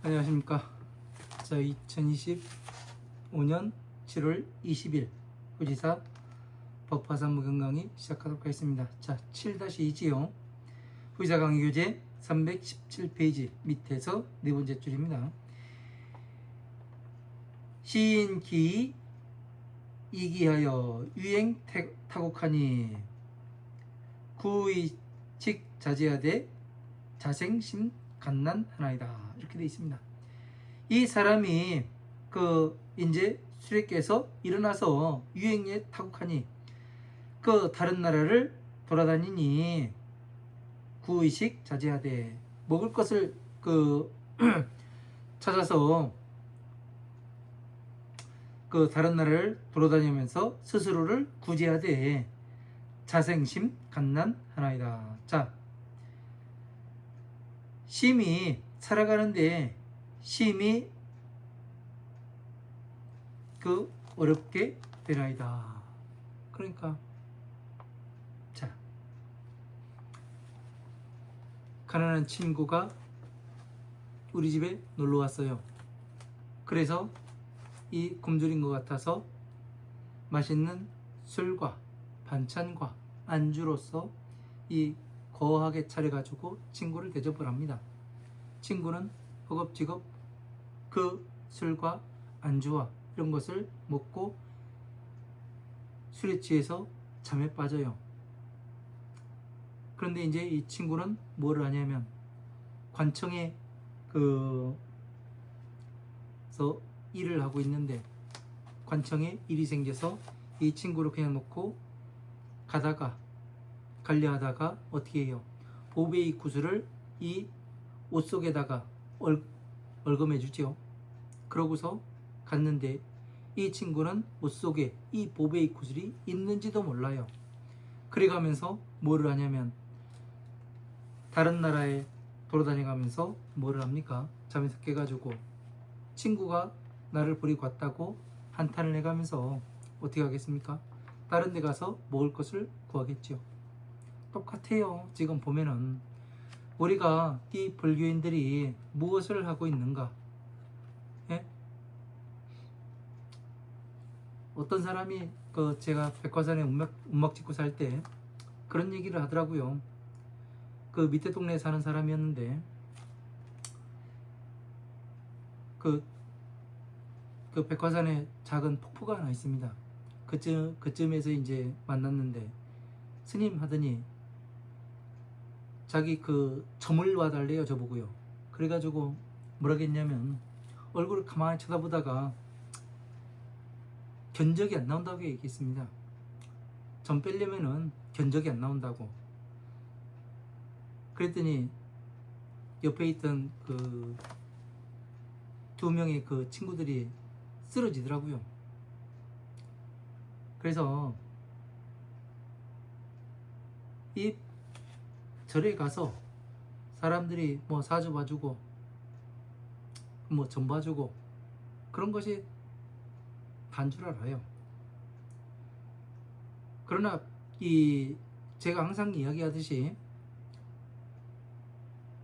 안녕하십니까. 자, 2025년 7월 20일 후지사 법화산무 경강의 시작하도록 하겠습니다. 자, 7-2지요. 후지사 강의 교재 317페이지 밑에서 네 번째 줄입니다. 시인기 이기하여 유행 타곡하니 구의칙 자제하되 자생심 간난 하나이다. 이렇게 되어 있습니다. 이 사람이 이제 술에 깨서 일어나서 유행에 타곡하니 다른 나라를 돌아다니니 구의식 자제하되 먹을 것을 찾아서 다른 나라를 돌아다니면서 스스로를 구제하되 자생심 간난 하나이다. 자, 심이 살아가는데 심이 어렵게 되나이다. 그러니까 자, 가난한 친구가 우리 집에 놀러 왔어요. 그래서 이 굶주린 것 같아서 맛있는 술과 반찬과 안주로서 이 거하게 차려가지고 친구를 대접을 합니다. 친구는 허겁지겁 그 술과 안주와 이런 것을 먹고 술에 취해서 잠에 빠져요. 그런데 이제 이 친구는 뭐를 하냐면 관청에 일을 하고 있는데 관청에 일이 생겨서 이 친구를 그냥 놓고 가려하다가 어떻게 해요? 보베이 구슬을 이 옷 속에다가 얽어매 주죠. 그러고서 갔는데 이 친구는 옷 속에 이 보베이 구슬이 있는지도 몰라요. 그래 가면서 뭐를 하냐면 다른 나라에 돌아다녀가면서 뭐를 합니까? 잠에서 깨가지고 친구가 나를 버리고 갔다고 한탄을 해가면서 어떻게 하겠습니까? 다른 데 가서 먹을 것을 구하겠죠. 똑같아요. 지금 보면은 우리가 이 불교인들이 무엇을 하고 있는가? 예? 어떤 사람이 제가 백화산에 운막 짓고 살 때 그런 얘기를 하더라고요. 밑에 동네에 사는 사람이었는데 백화산에 작은 폭포가 하나 있습니다. 그쯤에서 이제 만났는데 스님 하더니 자기 점을 놔달래요. 저보고요. 그래가지고 뭐라겠냐면 얼굴을 가만히 쳐다보다가 견적이 안 나온다고 얘기했습니다. 점 빼려면은 견적이 안 나온다고. 그랬더니 옆에 있던 두 명의 친구들이 쓰러지더라고요. 그래서 이 절에 가서 사람들이 뭐 사주 봐주고 뭐 점 봐주고 그런 것이 단 줄 알아요. 그러나 제가 항상 이야기하듯이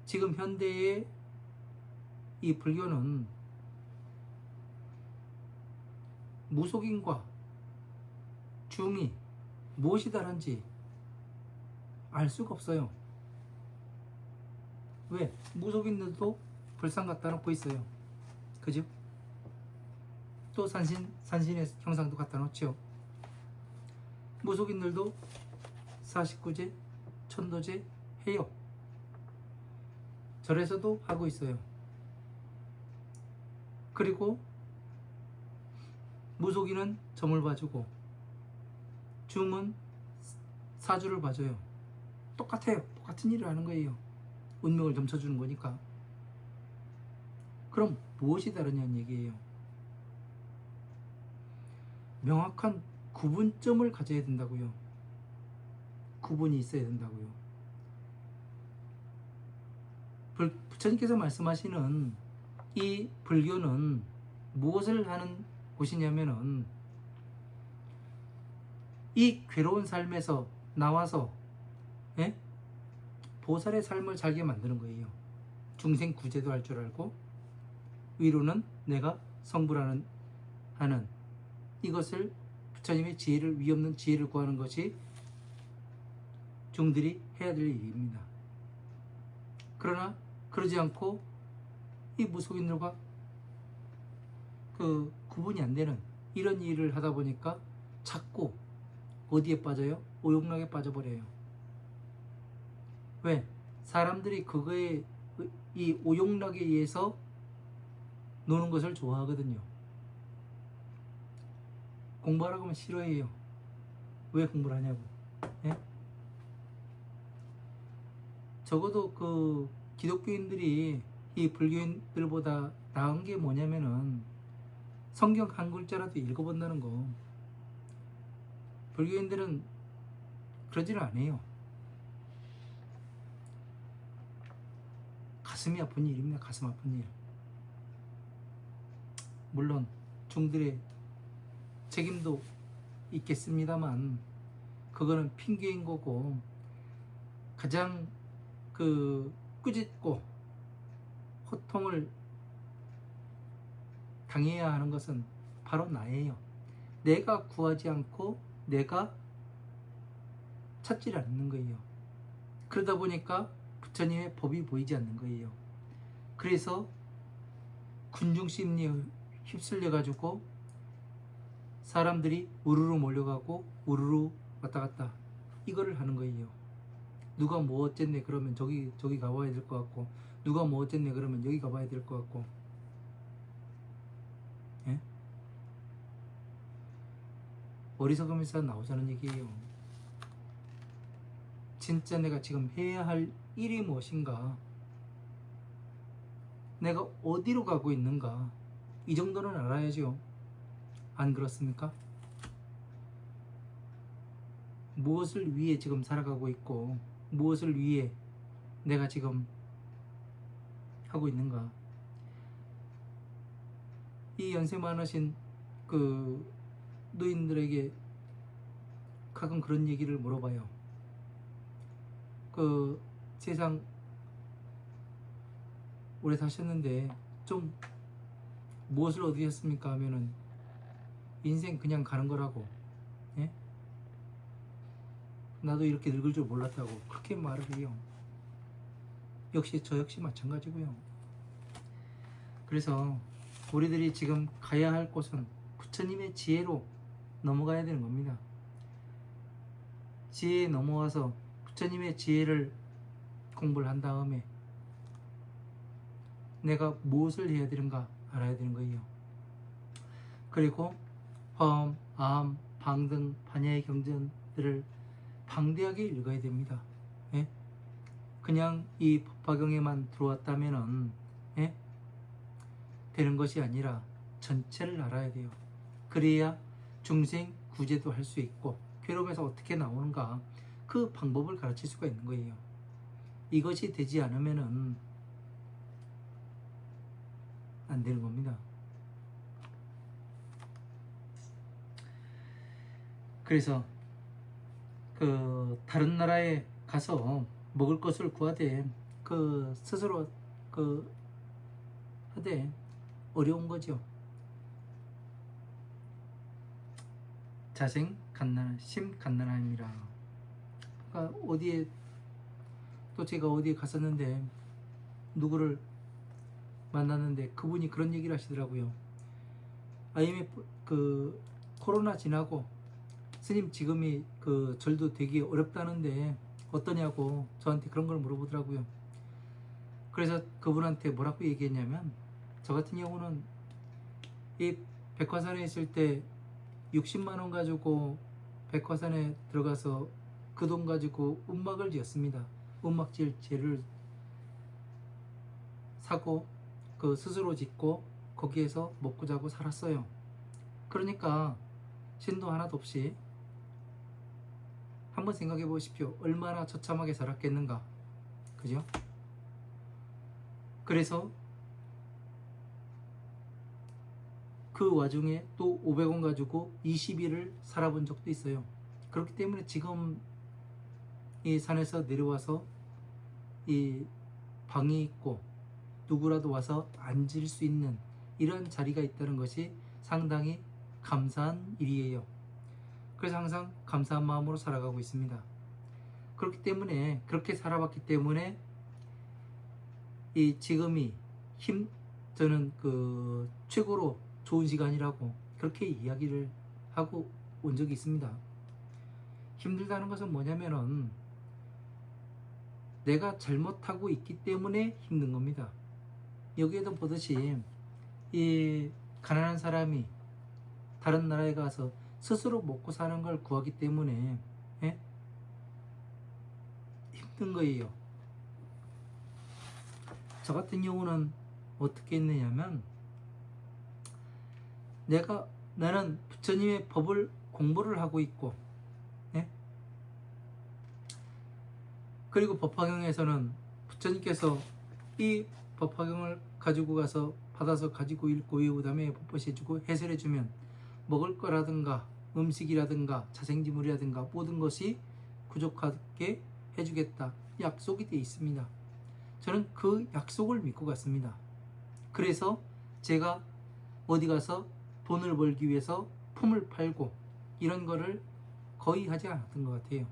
지금 현대의 이 불교는 무속인과 중이 무엇이 다른지 알 수가 없어요. 왜? 무속인들도 불상 갖다 놓고 있어요. 그죠? 또 산신의 형상도 갖다 놓죠. 무속인들도 49제, 천도제 해요. 절에서도 하고 있어요. 그리고 무속인은 점을 봐주고 중은 사주를 봐줘요. 똑같아요. 똑같은 일을 하는 거예요. 운명을 점쳐주는 거니까. 그럼 무엇이 다르냐는 얘기예요. 명확한 구분점을 가져야 된다고요. 구분이 있어야 된다고요. 부처님께서 말씀하시는 이 불교는 무엇을 하는 곳이냐면은 이 괴로운 삶에서 나와서 예? 보살의 삶을 살게 만드는 거예요. 중생 구제도 할 줄 알고, 위로는 내가 성불하는 하는 이것을 부처님의 지혜를, 위없는 지혜를 구하는 것이 중들이 해야 될 일입니다. 그러나 그러지 않고 이 무속인들과 그 구분이 안 되는 이런 일을 하다 보니까 자꾸 어디에 빠져요? 오용락에 빠져버려요. 왜? 사람들이 그거에, 이 오용락에 의해서 노는 것을 좋아하거든요. 공부하라고 하면 싫어해요. 왜 공부를 하냐고. 예? 적어도 그 기독교인들이 이 불교인들보다 나은 게 뭐냐면은 성경 한 글자라도 읽어본다는 거. 불교인들은 그러지는 않아요. 가슴이 아픈 일입니다. 가슴 아픈 일. 물론 중들의 책임도 있겠습니다만 그거는 핑계인 거고, 가장 그 꾸짖고 호통을 당해야 하는 것은 바로 나예요. 내가 구하지 않고 내가 찾질 않는 거예요. 그러다 보니까 부처님의 법이 보이지 않는 거예요. 그래서 군중심리에 휩쓸려 가지고 사람들이 우르르 몰려가고 우르르 왔다 갔다 이거를 하는 거예요. 누가 뭐 어쨌네 그러면 저기 가봐야 될 것 같고, 누가 뭐 어쨌네 그러면 여기 가봐야 될 것 같고. 예? 어리석으면서 나오자는 얘기예요. 진짜 내가 지금 해야 할 일이 무엇인가, 내가 어디로 가고 있는가, 이 정도는 알아야죠. 안 그렇습니까? 무엇을 위해 지금 살아가고 있고, 무엇을 위해 내가 지금 하고 있는가. 이 연세 많으신 그 노인들에게 가끔 그런 얘기를 물어봐요. 그 세상 오래 사셨는데 좀 무엇을 얻으셨습니까? 하면은 인생 그냥 가는 거라고. 예? 나도 이렇게 늙을 줄 몰랐다고 그렇게 말을 해요. 역시 저 역시 마찬가지고요. 그래서 우리들이 지금 가야 할 곳은 부처님의 지혜로 넘어가야 되는 겁니다. 지혜에 넘어와서 부처님의 지혜를 공부를 한 다음에 내가 무엇을 해야 되는가 알아야 되는 거예요. 그리고 화엄, 아함, 방 등 반야의 경전들을 방대하게 읽어야 됩니다. 예? 그냥 이 법화경에만 들어왔다면은 예? 되는 것이 아니라 전체를 알아야 돼요. 그래야 중생 구제도 할 수 있고 괴로움에서 어떻게 나오는가 그 방법을 가르칠 수가 있는 거예요. 이것이 되지 않으면은 안 되는 겁니다. 그래서 그 다른 나라에 가서 먹을 것을 구하되 그 스스로 그 하되 어려운 거죠. 자생 갓난 심 갓난함이라. 그러니까 어디에 또 제가 어디에 갔었는데 누구를 만났는데 그분이 그런 얘기를 하시더라고요. IMF 그 코로나 지나고 스님 지금이 그 절도 되기 어렵다는데 어떠냐고 저한테 그런 걸 물어보더라고요. 그래서 그분한테 뭐라고 얘기했냐면, 저 같은 경우는 이 백화산에 있을 때 60만 원 가지고 백화산에 들어가서 그 돈 가지고 움막을 지었습니다. 움막질 재를 사고 그 스스로 짓고 거기에서 먹고 자고 살았어요. 그러니까 신도 하나도 없이 한번 생각해 보십시오. 얼마나 처참하게 살았겠는가. 그죠? 그래서 그 와중에 또 500원 가지고 20일을 살아본 적도 있어요. 그렇기 때문에 지금 이 산에서 내려와서 이 방이 있고 누구라도 와서 앉을 수 있는 이런 자리가 있다는 것이 상당히 감사한 일이에요. 그래서 항상 감사한 마음으로 살아가고 있습니다. 그렇기 때문에, 그렇게 살아왔기 때문에 이 지금이 저는 그 최고로 좋은 시간이라고 그렇게 이야기를 하고 온 적이 있습니다. 힘들다는 것은 뭐냐면은 내가 잘못하고 있기 때문에 힘든 겁니다. 여기에도 보듯이 이 가난한 사람이 다른 나라에 가서 스스로 먹고 사는 걸 구하기 때문에 힘든 거예요. 저 같은 경우는 어떻게 했느냐면, 나는 부처님의 법을 공부를 하고 있고, 그리고 법화경에서는 부처님께서 이 법화경을 가지고 가서 받아서 가지고 읽고 외우고 다음에 법보시해주고 해설해주면 먹을 거라든가 음식이라든가 자생지물이라든가 모든 것이 부족하게 해주겠다 약속이 되어 있습니다. 저는 그 약속을 믿고 갔습니다. 그래서 제가 어디 가서 돈을 벌기 위해서 품을 팔고 이런 거를 거의 하지 않았던 것 같아요.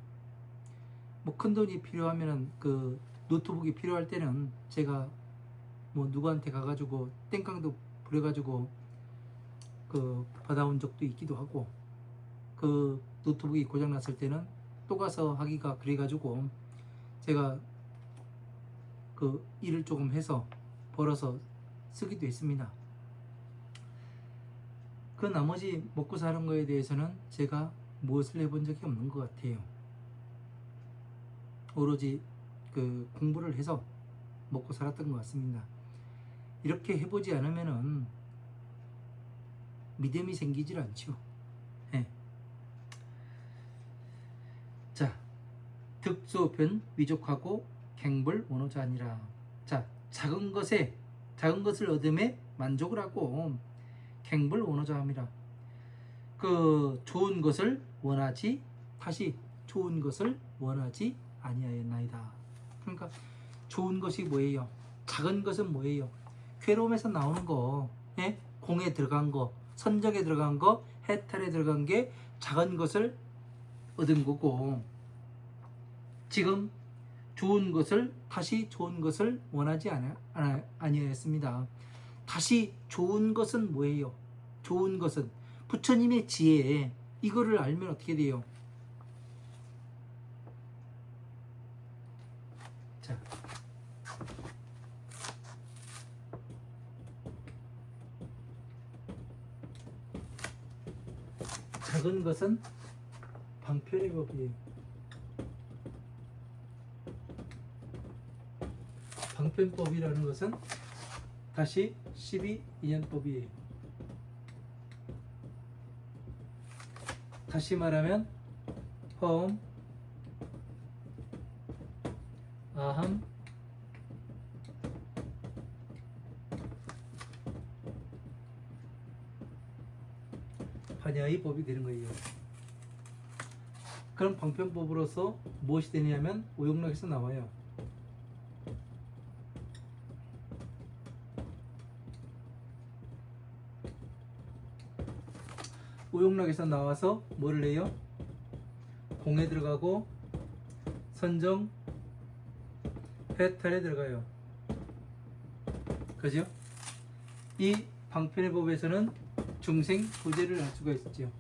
뭐 큰 돈이 필요하면은 그 노트북이 필요할 때는 제가 뭐 누구한테 가가지고 땡깡도 부려가지고 그 받아온 적도 있기도 하고, 그 노트북이 고장났을 때는 또 가서 하기가 그래가지고 제가 그 일을 조금 해서 벌어서 쓰기도 했습니다. 그 나머지 먹고 사는 거에 대해서는 제가 무엇을 해본 적이 없는 것 같아요. 오로지 그 공부를 해서 먹고 살았던 것 같습니다. 이렇게 해보지 않으면은 믿음이 생기질 않죠. 자, 득소변 위족하고 갱불 원호자니라. 자, 작은 것을 얻음에 만족을 하고 갱불 원호자함이라. 그 좋은 것을 원하지, 다시 좋은 것을 원하지 아니하였나이다. 그러니까 좋은 것이 뭐예요? 작은 것은 뭐예요? 괴로움에서 나오는 거, 공에 들어간 거, 선정에 들어간 거, 해탈에 들어간 게 작은 것을 얻은 거고, 지금 좋은 것을, 다시 좋은 것을 원하지 아니하였습니다. 다시 좋은 것은 뭐예요? 좋은 것은 부처님의 지혜, 이거를 알면 어떻게 돼요? 자, 작은 것은 방편의 법이에요. 방편법이라는 것은 다시 12인연법이에요. 다시 말하면 험, 아함, 반야의 법이 되는 거예요. 그럼 방편법으로서 무엇이 되냐면 오용락에서 나와요. 오용락에서 나와서 뭐를 해요? 공에 들어가고 선정, 해탈에 들어가요. 그죠? 이 방편의 법에서는 중생 구제를 할 수가 있죠.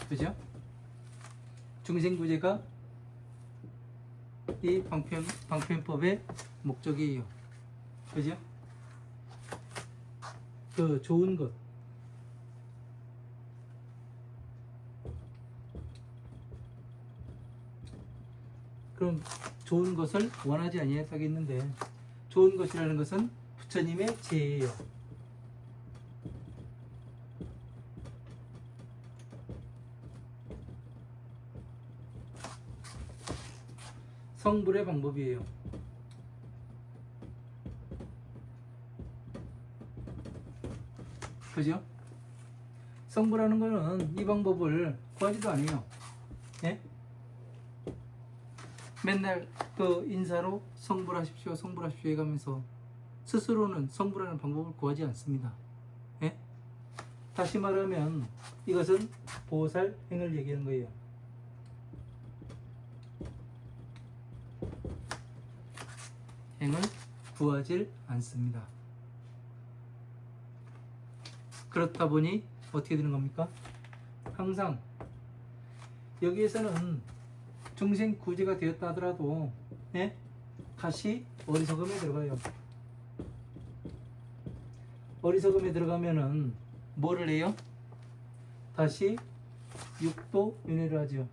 그죠? 중생 구제가 이 방편법의 목적이에요. 그죠? 그 좋은 것, 그럼 좋은 것을 원하지 아니하겠는데, 좋은 것이라는 것은 부처님의 지혜예요. 성불의 방법이에요. 그죠? 성불하는 거는 이 방법을 구하지도 않아요. 예? 맨날 그 인사로 성불하십시오, 성불하십시오 해가면서 스스로는 성불하는 방법을 구하지 않습니다. 예? 다시 말하면 이것은 보살행을 얘기하는 거예요. 행을 구하질 않습니다. 그렇다 보니 어떻게 되는 겁니까? 항상 여기에서는 중생 구제가 되었다 하더라도 예? 다시 어리석음에 들어가요. 어리석음에 들어가면은 뭐를 해요? 다시 육도 윤회를 하죠.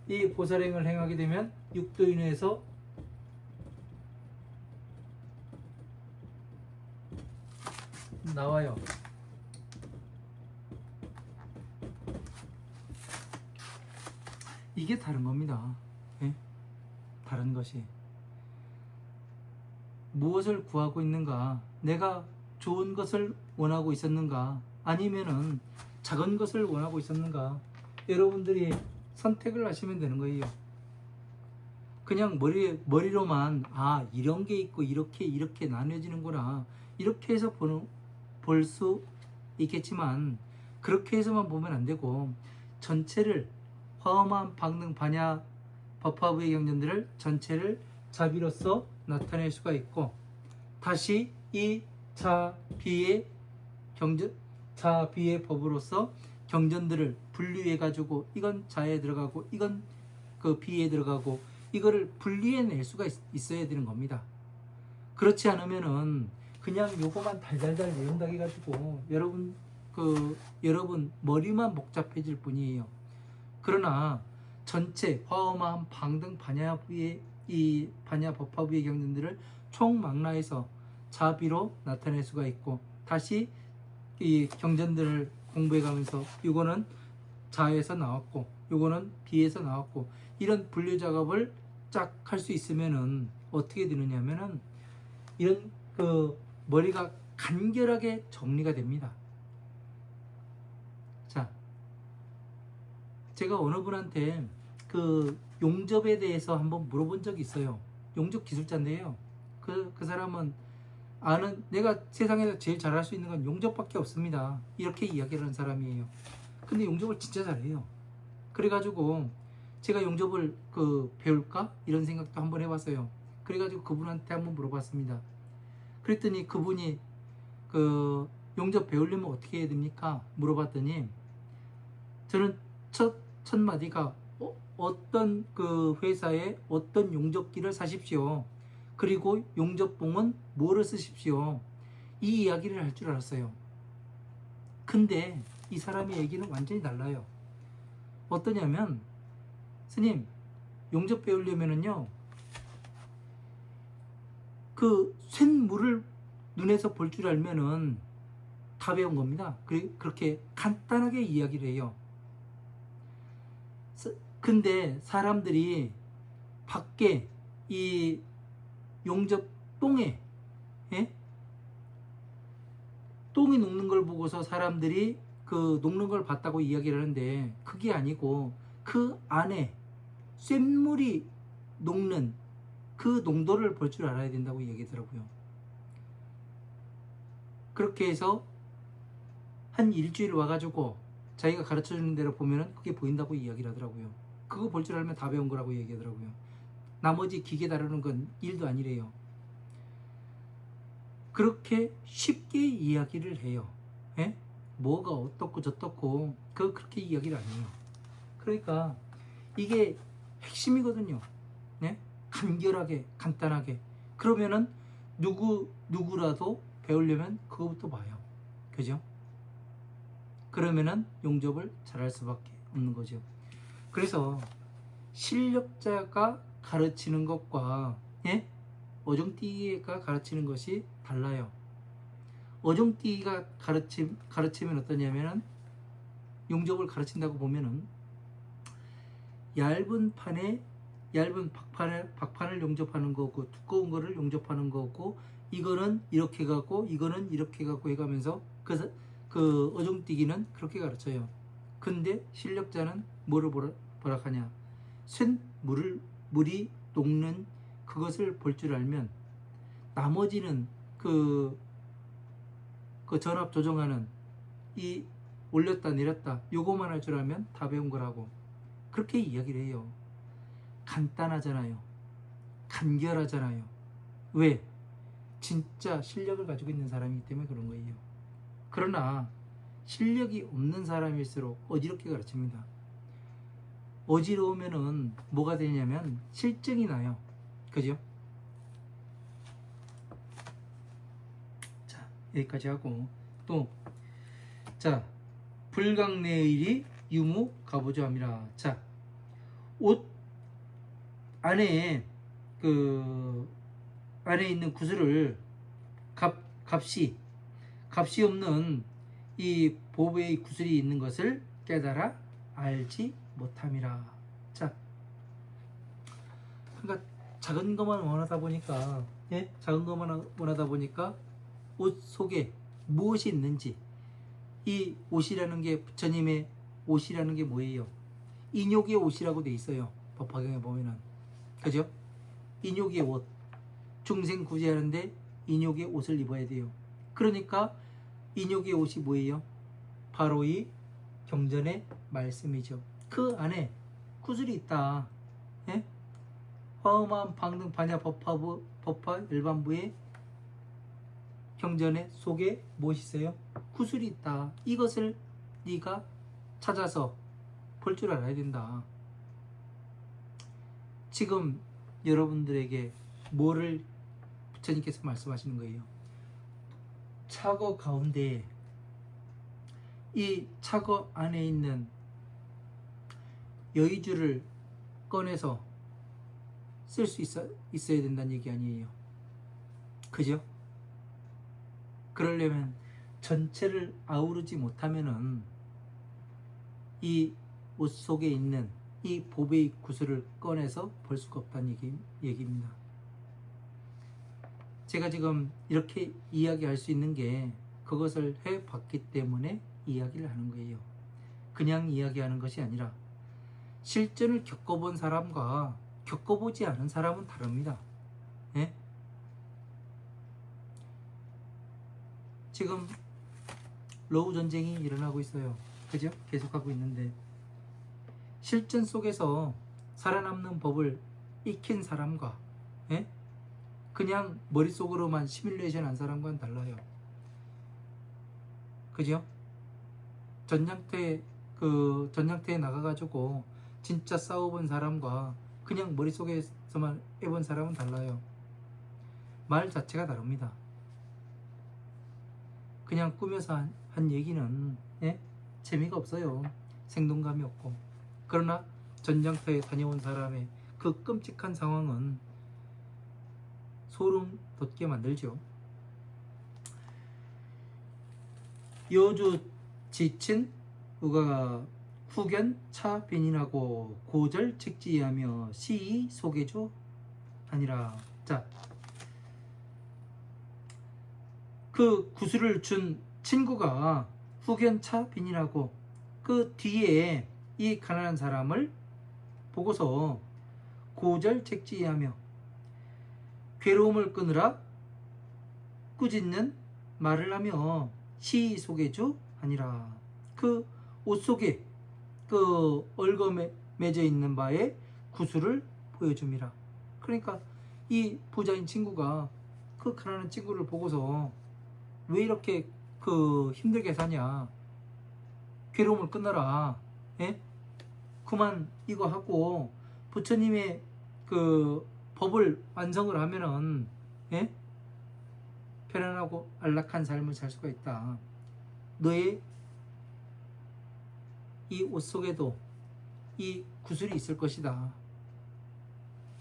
이 보살행을 행하게 되면 육도 윤회에서 나와요. 이게 다른 겁니다. 예? 다른 것이 무엇을 구하고 있는가? 내가 좋은 것을 원하고 있었는가? 아니면은 작은 것을 원하고 있었는가? 여러분들이 선택을 하시면 되는 거예요. 그냥 머리로만 이런 게 있고 이렇게 나뉘어지는구나 이렇게 해서 볼 수 있겠지만 그렇게 해서만 보면 안 되고 전체를 화엄한 방능 반야 법화부의 경전들을 전체를 자비로서 나타낼 수가 있고 다시 이 자비의 법으로서 경전들을 분류해 가지고 이건 자에 들어가고 이건 그 비에 들어가고 이거를 분리해 낼 수가 있어야 되는 겁니다. 그렇지 않으면은 그냥 요거만 달달달 외운다 해가지고 여러분 머리만 복잡해질 뿐이에요. 그러나 전체 화엄한 방등 반야부의 이 반야 법화부의 경전들을 총망라해서 자비로 나타낼 수가 있고 다시 이 경전들을 공부해가면서 이거는 자에서 나왔고 요거는 비에서 나왔고 이런 분류 작업을 쫙 할 수 있으면은 어떻게 되느냐면은 이런 그 머리가 간결하게 정리가 됩니다. 자, 제가 어느 분한테 그 용접에 대해서 한번 물어본 적이 있어요. 용접 기술자인데요. 그 사람은 내가 세상에서 제일 잘할 수 있는 건 용접밖에 없습니다. 이렇게 이야기를 하는 사람이에요. 근데 용접을 진짜 잘해요. 그래가지고 제가 용접을 배울까? 이런 생각도 한번 해봤어요. 그래가지고 그분한테 한번 물어봤습니다. 그랬더니 그분이 용접 배우려면 어떻게 해야 됩니까? 물어봤더니 저는 첫 마디가 어떤 회사에 어떤 용접기를 사십시오. 그리고 용접봉은 뭐를 쓰십시오. 이 이야기를 할 줄 알았어요. 근데 이 사람의 얘기는 완전히 달라요. 어떠냐면 스님 용접 배우려면은요 쇳물을 눈에서 볼 줄 알면은 다 배운 겁니다. 그렇게 간단하게 이야기를 해요. 근데 사람들이 밖에 이 용접 똥에 똥이 녹는 걸 보고서 사람들이 녹는 걸 봤다고 이야기를 하는데 그게 아니고 그 안에 쇳물이 녹는 그 농도를 볼 줄 알아야 된다고 얘기하더라고요. 그렇게 해서 한 일주일 와가지고 자기가 가르쳐주는 대로 보면은 그게 보인다고 이야기를 하더라고요. 그거 볼 줄 알면 다 배운 거라고 얘기하더라고요. 나머지 기계 다루는 건 일도 아니래요. 그렇게 쉽게 이야기를 해요. 예? 뭐가 어떻고 저떻고 그렇게 이야기를 안 해요. 그러니까 이게 핵심이거든요. 네? 간결하게 간단하게 그러면은 누구라도 배우려면 그거부터 봐요. 그죠? 그러면은 용접을 잘할 수밖에 없는 거죠. 그래서 실력자가 가르치는 것과 어종띠가 가르치는 것이 달라요. 어종띠가 가르치면 어떠냐면은 용접을 가르친다고 보면은 얇은 박판을 용접하는 거고 두꺼운 거를 용접하는 거고 이거는 이렇게 가고 이거는 이렇게 가고 해가면서 그 어종뛰기는 그렇게 가르쳐요. 근데 실력자는 뭐를 보라 하냐? 쇳 물이 녹는 그것을 볼 줄 알면 나머지는 그 전압 조정하는 이 올렸다 내렸다 요거만 할 줄 알면 다 배운 거라고 그렇게 이야기를 해요. 간단하잖아요. 간결하잖아요. 왜? 진짜 실력을 가지고 있는 사람이기 때문에 그런 거예요. 그러나 실력이 없는 사람일수록 어지럽게 가르칩니다. 어지러우면은 뭐가 되냐면 실증이 나요. 그죠? 자, 여기까지 하고 또 자, 불강내일이 유무 가보조함이라. 자, 옷 안에 안에 있는 구슬을 값이 없는 이 보배의 구슬이 있는 것을 깨달아 알지 못함이라. 자, 그러니까 작은 것만 원하다 보니까 작은 것만 원하다 보니까 옷 속에 무엇이 있는지 이 옷이라는 게 부처님의 옷이라는 게 뭐예요? 인욕의 옷이라고 돼 있어요. 법화경에 보면은 그죠? 인욕의 옷 중생 구제하는데 인욕의 옷을 입어야 돼요. 그러니까 인욕의 옷이 뭐예요? 바로 이 경전의 말씀이죠. 그 안에 구슬이 있다. 예? 화엄한 방등 반야 법화 일반부의 경전의 속에 무엇이 있어요? 구슬이 있다. 이것을 네가 찾아서 볼 줄 알아야 된다. 지금 여러분들에게 뭐를 부처님께서 말씀하시는 거예요? 차거 가운데 이 차거 안에 있는 여의주를 꺼내서 쓸 수 있어야 된다는 얘기 아니에요. 그죠? 그러려면 전체를 아우르지 못하면은 이 옷 속에 있는 이 보배의 구슬을 꺼내서 볼 수가 없다는 얘기입니다. 제가 지금 이렇게 이야기할 수 있는 게 그것을 해봤기 때문에 이야기를 하는 거예요. 그냥 이야기하는 것이 아니라 실전을 겪어본 사람과 겪어보지 않은 사람은 다릅니다. 예? 지금 러우 전쟁이 일어나고 있어요. 그죠? 계속하고 있는데 실전 속에서 살아남는 법을 익힌 사람과 그냥 머릿속으로만 시뮬레이션 한 사람과는 달라요. 그죠? 전장터에 나가가지고 진짜 싸워본 사람과 그냥 머릿속에서만 해본 사람은 달라요. 말 자체가 다릅니다. 그냥 꾸며서 한 얘기는 재미가 없어요. 생동감이 없고. 그러나 전장터에 다녀온 사람의 그 끔찍한 상황은 소름 돋게 만들죠. 여주 지친 우가 후견 차 빈인하고 고절 책지하며 시이 소개조 아니라. 자, 그 구슬을 준 친구가 후견 차 빈인하고 그 뒤에 이 가난한 사람을 보고서 고절 책지하며 괴로움을 끊으라 꾸짖는 말을 하며 시 소개주 아니라. 그 옷 속에 그 얽어 맺어 있는 바에 구슬을 보여줍니다. 그러니까 이 부자인 친구가 그 가난한 친구를 보고서 왜 이렇게 힘들게 사냐, 괴로움을 끊어라, 그만 이거 하고 부처님의 그 법을 완성을 하면은 편안하고 안락한 삶을 살 수가 있다. 너의 이 옷 속에도 이 구슬이 있을 것이다.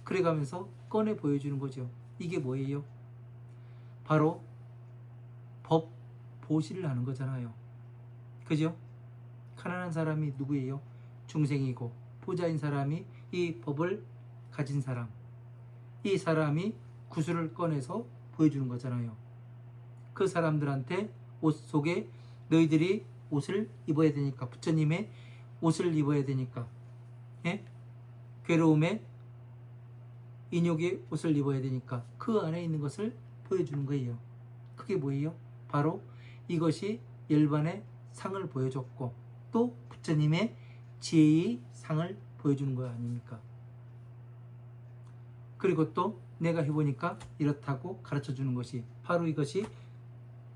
그래가면서 꺼내 보여주는 거죠. 이게 뭐예요? 바로 법 보시를 하는 거잖아요. 그죠? 가난한 사람이 누구예요? 중생이고 부자인 사람이 이 법을 가진 사람. 이 사람이 구슬을 꺼내서 보여주는 거잖아요. 그 사람들한테 옷 속에 너희들이 옷을 입어야 되니까, 부처님의 옷을 입어야 되니까, 예? 괴로움에 인욕의 옷을 입어야 되니까 그 안에 있는 것을 보여주는 거예요. 그게 뭐예요? 바로 이것이 열반의 상을 보여줬고 또 부처님의 지혜의 상을 보여주는 거 아닙니까? 그리고 또 내가 해보니까 이렇다고 가르쳐 주는 것이 바로 이것이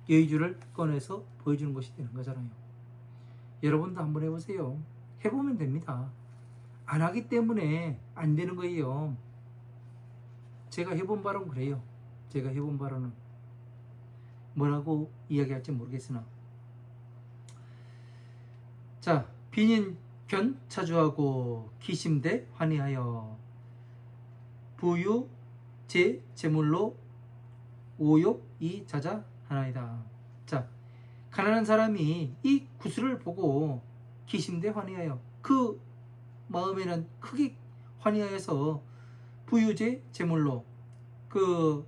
여의주를 꺼내서 보여주는 것이 되는 거잖아요. 여러분도 한번 해보세요. 해보면 됩니다. 안 하기 때문에 안 되는 거예요. 제가 해본 바로는 그래요. 제가 해본 바로는 뭐라고 이야기할지 모르겠으나, 자, 빈인견 차주하고 기심대 환희하여 부유 제 제물로 오욕 이 자자 하나이다. 자, 가난한 사람이 이 구슬을 보고 기심대 환희하여 그 마음에는 크게 환희하여서 부유제 제물로 그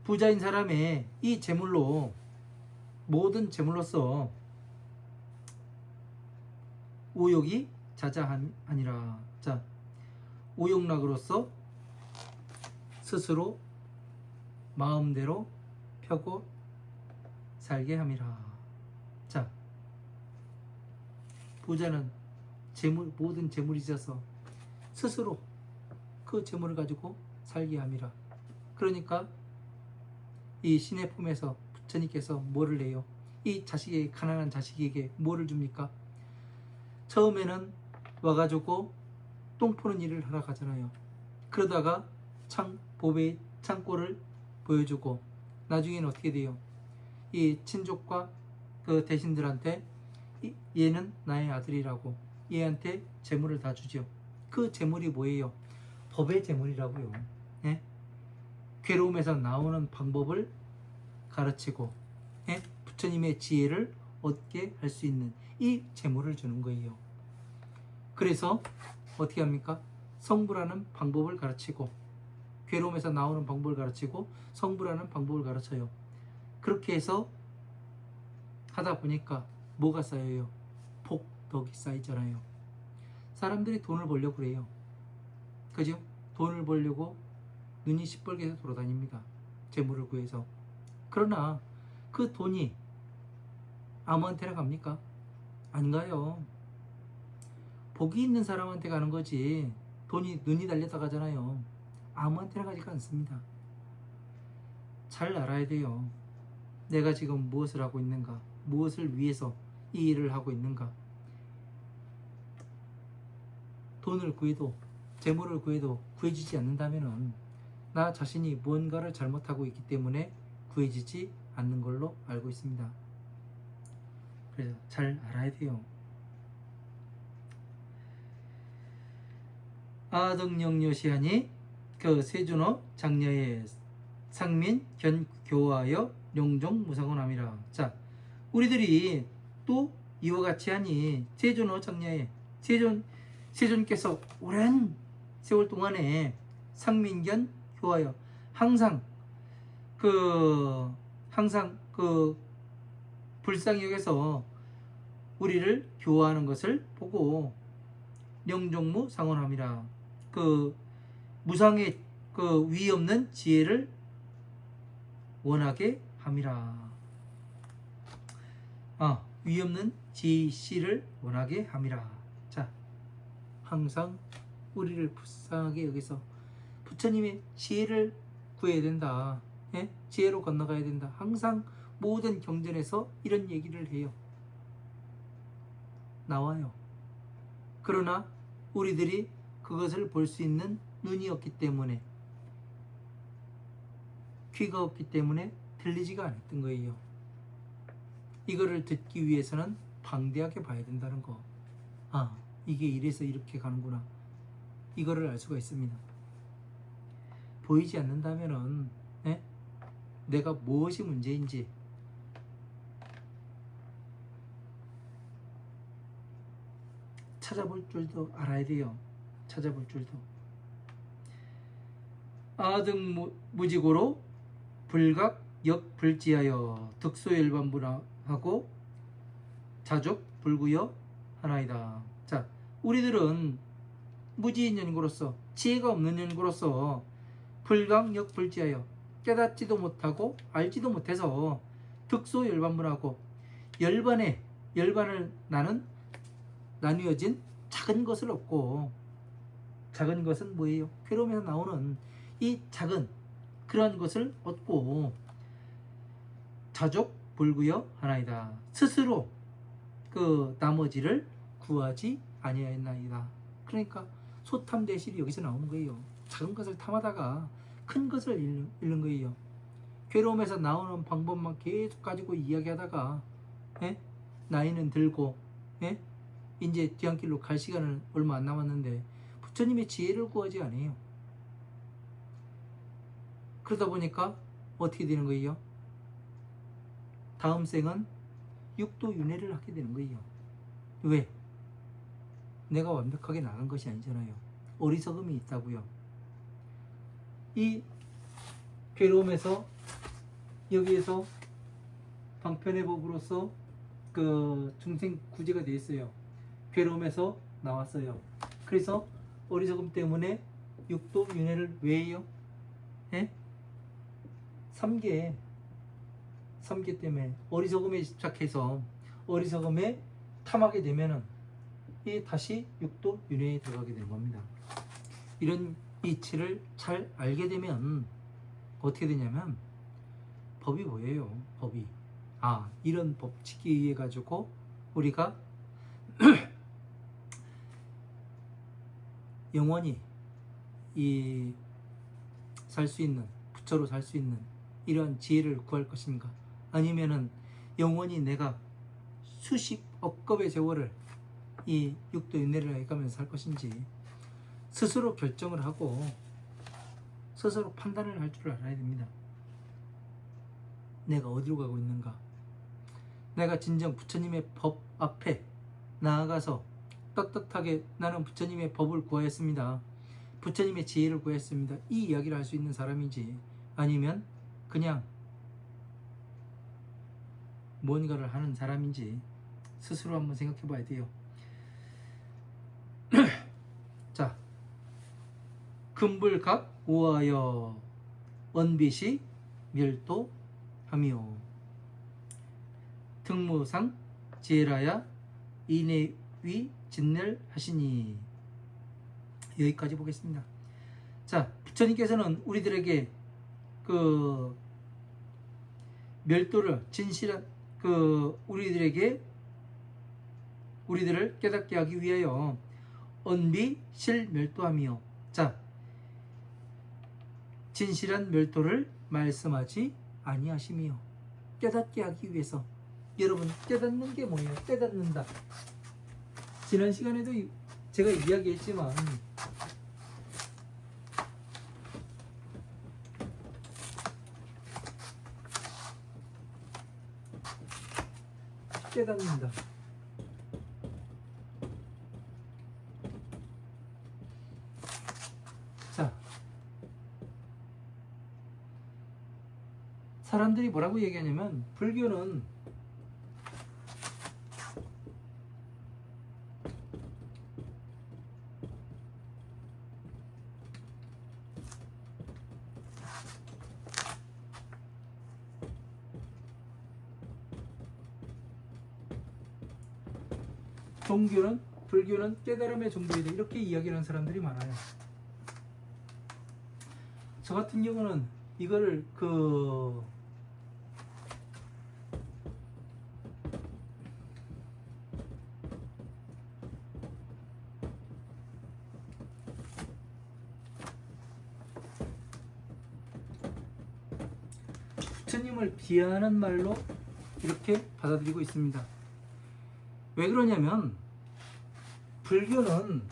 부자인 사람의 이 제물로 모든 제물로서 오욕이 자자하니라. 자, 오욕락으로서 스스로 마음대로 펴고 살게 함이라. 자, 부자는 재물, 모든 재물이 있어서 스스로 그 재물을 가지고 살게 함이라. 그러니까 이 신의 품에서 부처님께서 뭐를 내요? 이 자식에게, 가난한 자식에게 뭐를 줍니까? 처음에는 와가지고 똥 푸는 일을 하러 가잖아요. 그러다가 보배의 창고를 보여주고 나중에는 어떻게 돼요? 이 친족과 그 대신들한테 얘는 나의 아들이라고 얘한테 재물을 다 주죠. 그 재물이 뭐예요? 법의 재물이라고요. 예? 괴로움에서 나오는 방법을 가르치고, 예? 부처님의 지혜를 얻게 할 수 있는 이 재물을 주는 거예요. 그래서 어떻게 합니까? 성불하는 방법을 가르치고, 괴로움에서 나오는 방법을 가르치고, 성불하는 방법을 가르쳐요. 그렇게 해서 하다 보니까 뭐가 쌓여요? 복덕이 쌓이잖아요. 사람들이 돈을 벌려고 그래요. 그죠? 돈을 벌려고 눈이 시뻘게 해서 돌아다닙니다. 재물을 구해서. 그러나 그 돈이 아무한테나 갑니까? 안 가요. 복이 있는 사람한테 가는 거지. 돈이 눈이 달렸다 가잖아요. 아무한테나 가지가 않습니다. 잘 알아야 돼요. 내가 지금 무엇을 하고 있는가? 무엇을 위해서 이 일을 하고 있는가? 돈을 구해도, 재물을 구해도 구해지지 않는다면은 나 자신이 무언가를 잘못하고 있기 때문에 구해지지 않는 걸로 알고 있습니다. 그래서 잘 알아야 돼요. 아덕영요시하니 그 세준어 장녀의 상민 견교하여 용종 무상원함이라. 자, 우리들이 또 이와 같이 하니 세준어 장녀의 세존께서 오랜 세월 동안에 상민견 교하여 항상 그 불쌍히 여겨서 우리를 교화하는 것을 보고 영종무 상원함이라. 그 무상의 그 위 없는 지혜를 원하게 함이라. 위 없는 지혜씨를 원하게 함이라. 자, 항상 우리를 불쌍하게 여기서 부처님의 지혜를 구해야 된다. 예? 지혜로 건너가야 된다. 항상 모든 경전에서 이런 얘기를 해요. 나와요. 그러나 우리들이 그것을 볼 수 있는 눈이 없기 때문에, 귀가 없기 때문에 들리지가 않았던 거예요. 이거를 듣기 위해서는 방대하게 봐야 된다는 거. 이게 이래서 이렇게 가는구나. 이거를 알 수가 있습니다. 보이지 않는다면은 내가 무엇이 문제인지 찾아볼 줄도 알아야 돼요. 찾아볼 줄도. 아등 무지고로 불각 역불지하여 득소일반부하고 자족 불구여 하나이다. 자, 우리들은 무지인 연구로서 지혜가 없는 연구로서 불각 역불지하여 깨닫지도 못하고 알지도 못해서 득소열반문하고 열반을 나는 나뉘어진 작은 것을 얻고, 작은 것은 뭐예요? 괴로움에서 나오는 이 작은 그러한 것을 얻고 자족 불구여 하나이다. 스스로 그 나머지를 구하지 아니하였나이다. 그러니까 소탐대실이 여기서 나오는 거예요. 작은 것을 탐하다가 큰 것을 잃는 거예요. 괴로움에서 나오는 방법만 계속 가지고 이야기하다가 나이는 들고 이제 뒤안길로 갈 시간은 얼마 안 남았는데 부처님의 지혜를 구하지 않아요. 그러다 보니까 어떻게 되는 거예요? 다음 생은 육도윤회를 하게 되는 거예요. 왜? 내가 완벽하게 나간 것이 아니잖아요. 어리석음이 있다고요. 이 괴로움에서 여기에서 방편의 법으로서 그 중생 구제가 되어 있어요. 괴로움에서 나왔어요. 그래서 어리석음 때문에 육도 윤회를 왜 해요? 3계 때문에 어리석음에 집착해서 어리석음에 탐하게 되면은 다시 육도 윤회에 들어가게 되는 겁니다. 이런 이치를 잘 알게 되면 어떻게 되냐면 법이 뭐예요? 법이 이런 법칙에 의해 가지고 우리가 영원히 살 수 있는, 부처로 살 수 있는 이러한 지혜를 구할 것인가, 아니면은 영원히 내가 수십억 겁의 세월을 이 육도윤회를 해가면서 살 것인지 스스로 결정을 하고 스스로 판단을 할 줄 알아야 됩니다. 내가 어디로 가고 있는가, 내가 진정 부처님의 법 앞에 나아가서 떳떳하게 나는 부처님의 법을 구하였습니다, 부처님의 지혜를 구했습니다, 이 이야기를 할 수 있는 사람인지, 아니면 그냥 뭔가를 하는 사람인지 스스로 한번 생각해 봐야 돼요. 자, 금불각 우하여 원빛이 멸도하며 등무상 지혜라야 이내위 진멸하시니. 여기까지 보겠습니다. 자, 부처님께서는 우리들에게 그 멸도를 진실한 우리들을 깨닫게 하기 위하여 언비 실멸도하며, 자, 진실한 멸도를 말씀하지 아니하시며 깨닫게 하기 위해서. 여러분, 깨닫는 게 뭐예요? 깨닫는다. 지난 시간에도 제가 이야기했지만 깨닫는다. 자, 사람들이 뭐라고 얘기하냐면 불교는 불교는 깨달음의 종교이다, 이렇게 이야기하는 사람들이 많아요. 저 같은 경우는 이거를 부처님을 비하하는 말로 이렇게 받아들이고 있습니다. 왜 그러냐면 불교는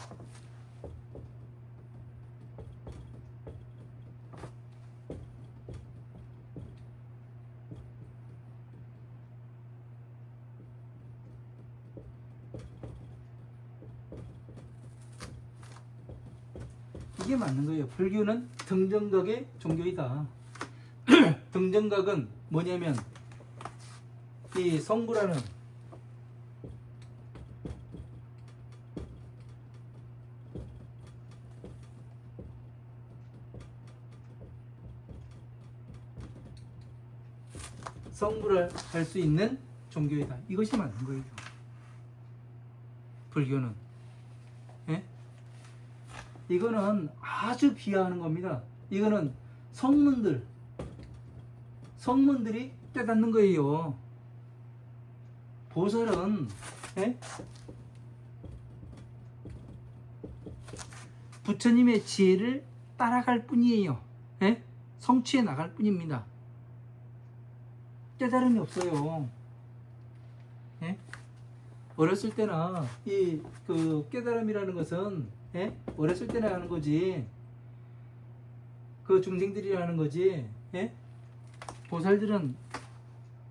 이게 맞는 거예요. 불교는 등정각의 종교이다. 등정각은 뭐냐면 이 성부라는 성불을 할 수 있는 종교이다. 이것이 맞는 거예요. 불교는. 예? 이거는 아주 비하하는 겁니다. 이거는 성문들이 깨닫는 거예요. 보살은 예? 부처님의 지혜를 따라갈 뿐이에요. 예? 성취해 나갈 뿐입니다. 깨달음이 없어요. 예? 어렸을 때나 이 그 깨달음이라는 것은 예? 어렸을 때나 하는 거지. 그 중생들이 하는 거지. 예? 보살들은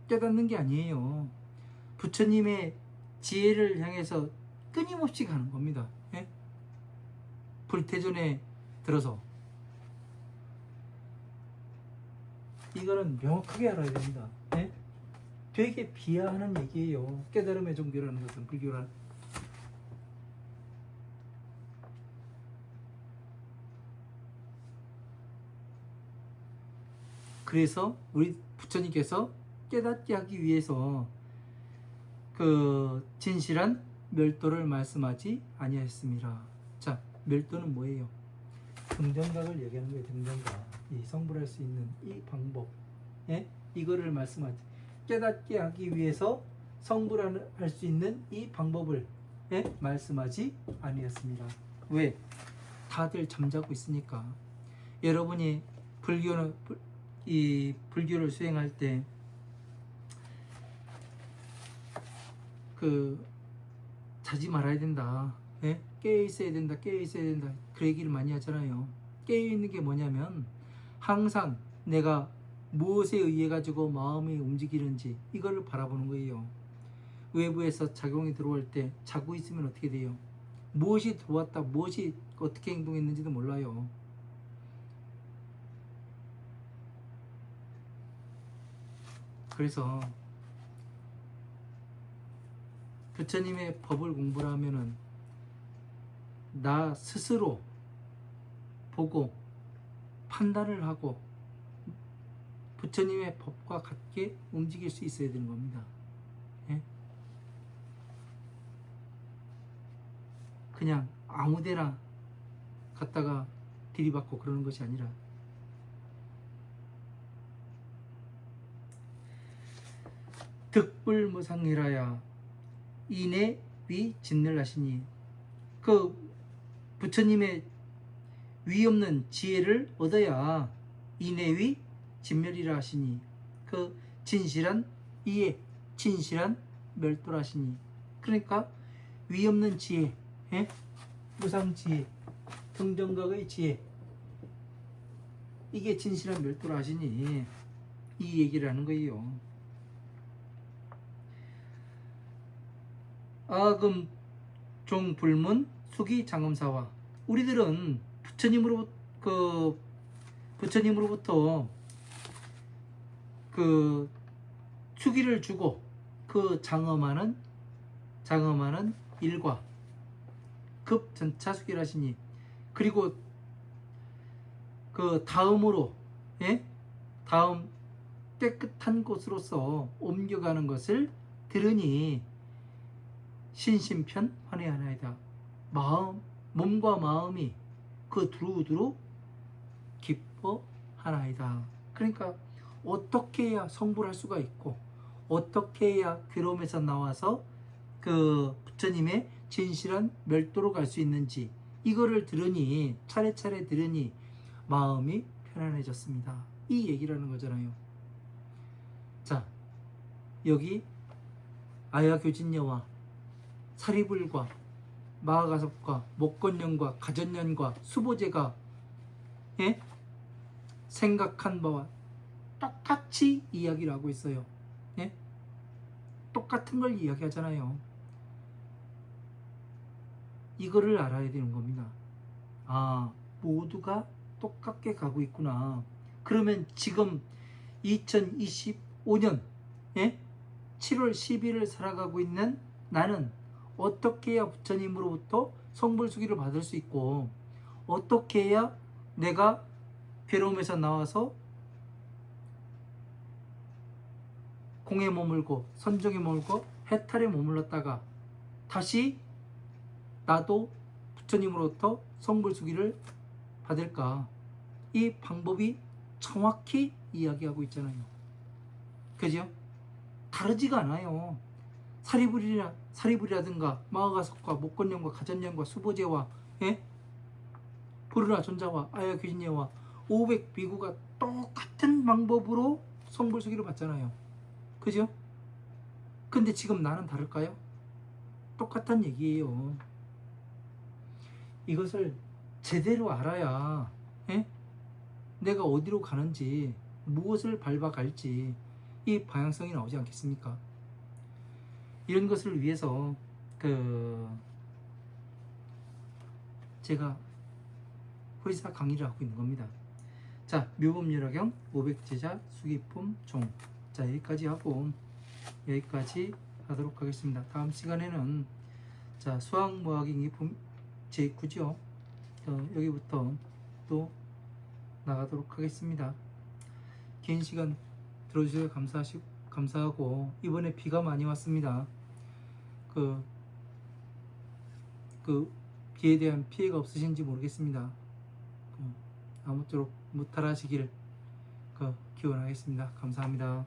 깨닫는 게 아니에요. 부처님의 지혜를 향해서 끊임없이 가는 겁니다. 예? 불태전에 들어서 이거는 명확하게 알아야 됩니다. 예? 되게 비하하는 얘기예요. 깨달음의 종교라는 것은 불교란. 그래서 우리 부처님께서 깨닫게 하기 위해서 그 진실한 멸도를 말씀하지 아니하였습니다. 자, 멸도는 뭐예요? 등정각을 얘기하는 거예요. 등정각. 이 성불할 수 있는 이 방법. 예? 이거를 말씀하지. 깨닫게 하기 위해서 성불할 수 있는 이 방법을 예? 말씀하지 아니하였습니다. 왜? 다들 잠자고 있으니까. 여러분이 불교를 수행할 때 자지 말아야 된다. 예? 깨어 있어야 된다. 깨어 있어야 된다. 그 얘기를 많이 하잖아요. 깨어 있는 게 뭐냐면 항상 내가 무엇에 의해 가지고 마음이 움직이는지 이거를 바라보는 거예요. 외부에서 작용이 들어올 때 자고 있으면 어떻게 돼요? 무엇이 들어왔다, 무엇이 어떻게 행동했는지도 몰라요. 그래서 부처님의 법을 공부를 하면은 나 스스로 보고 판단을 하고 부처님의 법과 같게 움직일 수 있어야 되는 겁니다. 예? 그냥 아무데나 갔다가 들이받고 그러는 것이 아니라 득불무상이라야 이내 위 진늘 하시니 그 부처님의 위 없는 지혜를 얻어야 이내 위 진멸이라 하시니 그 진실한 이해 진실한 멸도라 하시니 그러니까 위 없는 지혜 예? 무상지혜 등정각의 지혜 이게 진실한 멸도라 하시니 이 얘기를 하는 거예요. 아금 종불문 수기 장엄사와 우리들은 부처님으로부터 그 수기를 주고 그 장엄하는 일과 급전차수기를 하시니 그리고 그 다음으로 예? 다음 깨끗한 곳으로서 옮겨가는 것을 들으니 신심편 환해하나이다. 몸과 마음이 그 두루두루 기뻐하나이다. 그러니까 어떻게 해야 성불할 수가 있고 어떻게 해야 괴로움에서 나와서 그 부처님의 진실한 멸도로 갈 수 있는지 이거를 들으니 차례차례 들으니 마음이 편안해졌습니다. 이 얘기를 하는 거잖아요. 자, 여기 아야교진녀와 사리불과 마하가섭과 목건년과 가전년과 수보제가 예? 생각한 바와 똑같이 이야기를 하고 있어요. 예? 똑같은 걸 이야기하잖아요. 이거를 알아야 되는 겁니다. 아, 모두가 똑같게 가고 있구나. 그러면 지금 2025년 7월 10일을 살아가고 있는 나는 어떻게 해야 부처님으로부터 성불수기를 받을 수 있고, 어떻게 해야 내가 괴로움에서 나와서 공에 머물고 선정에 머물고 해탈에 머물렀다가 다시 나도 부처님으로부터 성불수기를 받을까? 이 방법이 정확히 이야기하고 있잖아요. 그죠? 다르지가 않아요. 사리불이라든가 마하가석과 목건령과 가전령과 수보제와 부르나 존자와 아야 귀신예와 500 비구가 똑같은 방법으로 성불수기를 받잖아요. 그죠? 근데 지금 나는 다를까요? 똑같은 얘기예요. 이것을 제대로 알아야 내가 어디로 가는지, 무엇을 밟아갈지 이 방향성이 나오지 않겠습니까? 이런 것을 위해서 제가 회사 강의를 하고 있는 겁니다. 자, 묘법열화경 500제자 수기품 종. 자, 여기까지 하고 여기까지 하도록 하겠습니다. 다음 시간에는 자, 수학무학인기 제9죠. 여기부터 또 나가도록 하겠습니다. 긴 시간 들어주셔서 감사하고, 이번에 비가 많이 왔습니다. 비에 대한 피해가 없으신지 모르겠습니다. 아무쪼록 무탈하시길 기원하겠습니다. 감사합니다.